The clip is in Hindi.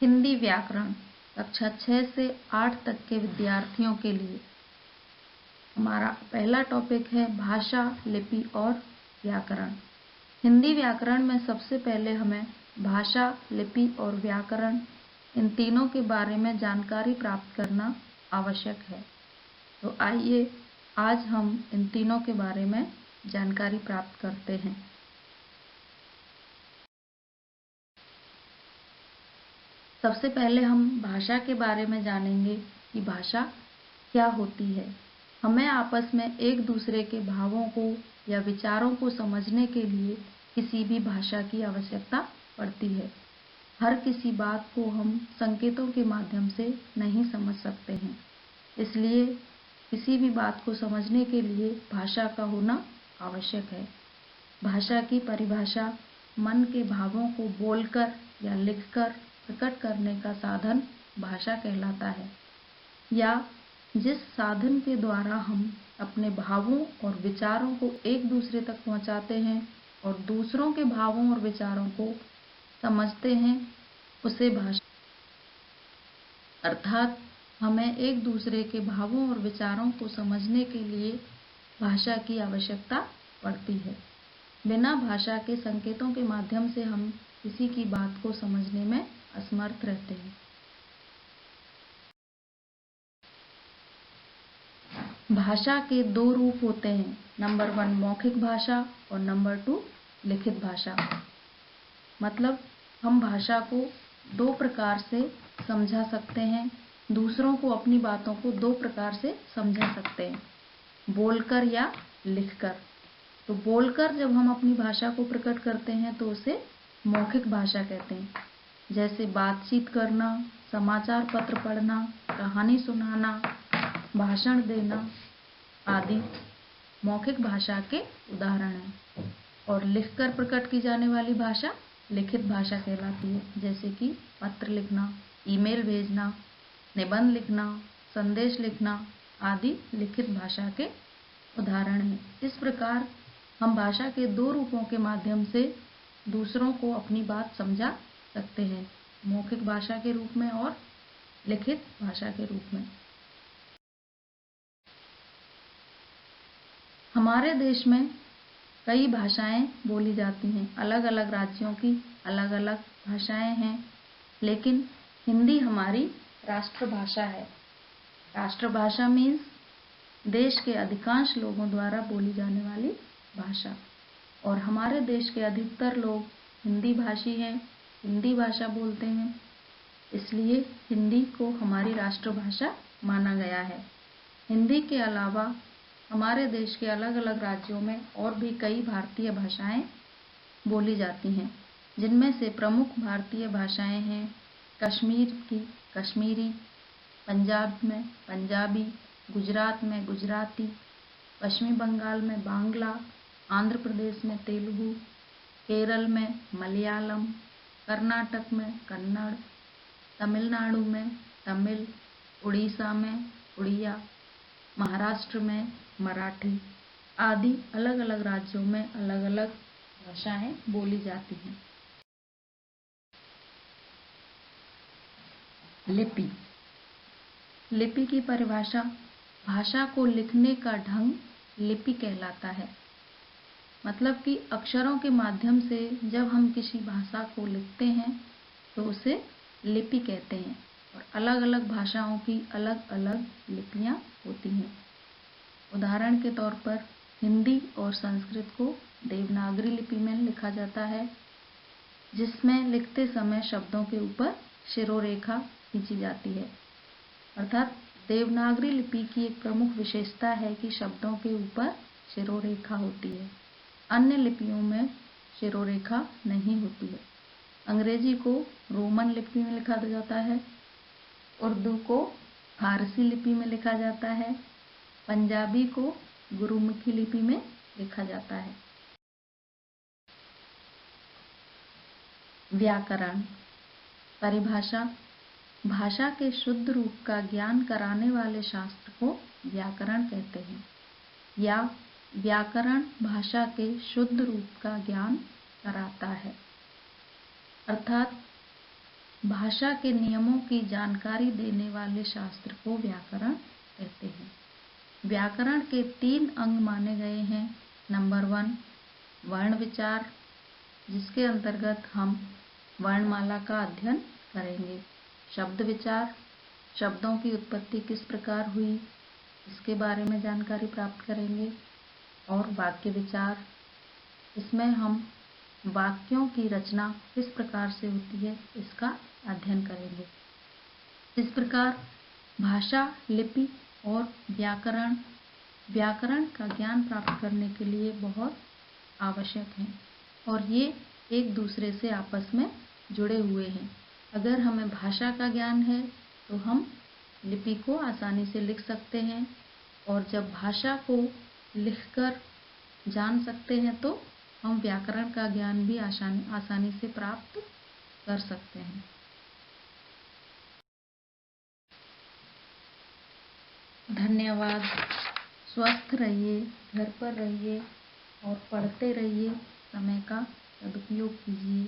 हिंदी व्याकरण कक्षा 6 से 8 तक के विद्यार्थियों के लिए हमारा पहला टॉपिक है भाषा, लिपि और व्याकरण। हिंदी व्याकरण में सबसे पहले हमें भाषा, लिपि और व्याकरण इन तीनों के बारे में जानकारी प्राप्त करना आवश्यक है। तो आइए आज हम इन तीनों के बारे में जानकारी प्राप्त करते हैं। सबसे पहले हम भाषा के बारे में जानेंगे कि भाषा क्या होती है। हमें आपस में एक दूसरे के भावों को या विचारों को समझने के लिए किसी भी भाषा की आवश्यकता पड़ती है। हर किसी बात को हम संकेतों के माध्यम से नहीं समझ सकते हैं, इसलिए किसी भी बात को समझने के लिए भाषा का होना आवश्यक है। भाषा की परिभाषा मन के भावों को बोलकर या लिखकर प्रकट करने का साधन भाषा कहलाता है, या जिस साधन के द्वारा हम अपने भावों और विचारों को एक दूसरे तक पहुंचाते हैं और दूसरों के भावों और विचारों को समझते हैं, उसे भाषा। अर्थात हमें एक दूसरे के भावों और विचारों को समझने के लिए भाषा की आवश्यकता पड़ती है। बिना भाषा के संकेतों के माध्यम से हम किसी की बात को समझने में असमर्थ रहते हैं। भाषा के दो रूप होते हैं, नंबर 1 मौखिक भाषा और नंबर 2 लिखित भाषा। मतलब हम भाषा को दो प्रकार से समझा सकते हैं, दूसरों को अपनी बातों को दो प्रकार से समझा सकते हैं, बोलकर या लिखकर। तो बोलकर जब हम अपनी भाषा को प्रकट करते हैं तो उसे मौखिक भाषा कहते हैं, जैसे बातचीत करना, समाचार पत्र पढ़ना, कहानी सुनाना, भाषण देना आदि मौखिक भाषा के उदाहरण हैं। और लिखकर प्रकट की जाने वाली भाषा लिखित भाषा कहलाती है, जैसे कि पत्र लिखना, ईमेल भेजना, निबंध लिखना, संदेश लिखना आदि लिखित भाषा के उदाहरण हैं। इस प्रकार हम भाषा के दो रूपों के माध्यम से दूसरों को अपनी बात समझा सकते हैं, मौखिक भाषा के रूप में और लिखित भाषा के रूप में। हमारे देश में कई भाषाएं बोली जाती हैं, अलग अलग राज्यों की अलग अलग भाषाएं हैं, लेकिन हिंदी हमारी राष्ट्रभाषा है। राष्ट्रभाषा मीन्स देश के अधिकांश लोगों द्वारा बोली जाने वाली भाषा, और हमारे देश के अधिकतर लोग हिंदी भाषी हैं, हिंदी भाषा बोलते हैं, इसलिए हिंदी को हमारी राष्ट्रभाषा माना गया है। हिंदी के अलावा हमारे देश के अलग अलग राज्यों में और भी कई भारतीय भाषाएं बोली जाती हैं, जिनमें से प्रमुख भारतीय भाषाएं हैं कश्मीर की कश्मीरी, पंजाब में पंजाबी, गुजरात में गुजराती, पश्चिमी बंगाल में बांग्ला, आंध्र प्रदेश में तेलुगु, केरल में मलयालम, कर्नाटक में कन्नड़, तमिलनाडु में तमिल, उड़ीसा में उड़िया, महाराष्ट्र में मराठी आदि अलग अलग राज्यों में अलग अलग भाषाएं बोली जाती हैं। लिपि। लिपि की परिभाषा भाषा को लिखने का ढंग लिपि कहलाता है। मतलब कि अक्षरों के माध्यम से जब हम किसी भाषा को लिखते हैं तो उसे लिपि कहते हैं, और अलग अलग भाषाओं की अलग अलग लिपियां होती हैं। उदाहरण के तौर पर हिंदी और संस्कृत को देवनागरी लिपि में लिखा जाता है, जिसमें लिखते समय शब्दों के ऊपर शिरोरेखा खींची जाती है। अर्थात देवनागरी लिपि की एक प्रमुख विशेषता है कि शब्दों के ऊपर शिरोरेखा होती है, अन्य लिपियों में शिरोरेखा नहीं होती है। अंग्रेजी को रोमन लिपि में लिखा जाता है, उर्दू को फारसी लिपि में लिखा जाता है, पंजाबी को गुरुमुखी लिपि में लिखा जाता है। व्याकरण। परिभाषा भाषा के शुद्ध रूप का ज्ञान कराने वाले शास्त्र को व्याकरण कहते हैं, या व्याकरण भाषा के शुद्ध रूप का ज्ञान कराता है। अर्थात भाषा के नियमों की जानकारी देने वाले शास्त्र को व्याकरण कहते हैं। व्याकरण के 3 अंग माने गए हैं। नंबर 1 वर्ण विचार, जिसके अंतर्गत हम वर्णमाला का अध्ययन करेंगे। शब्द विचार, शब्दों की उत्पत्ति किस प्रकार हुई इसके बारे में जानकारी प्राप्त करेंगे। और वाक्य विचार, इसमें हम वाक्यों की रचना किस प्रकार से होती है इसका अध्ययन करेंगे। इस प्रकार भाषा, लिपि और व्याकरण का ज्ञान प्राप्त करने के लिए बहुत आवश्यक है और ये एक दूसरे से आपस में जुड़े हुए हैं। अगर हमें भाषा का ज्ञान है तो हम लिपि को आसानी से लिख सकते हैं और जब भाषा को लिखकर जान सकते हैं तो हम व्याकरण का ज्ञान भी आसानी से प्राप्त कर सकते हैं। धन्यवाद। स्वस्थ रहिए, घर पर रहिए और पढ़ते रहिए। समय का सदुपयोग कीजिए।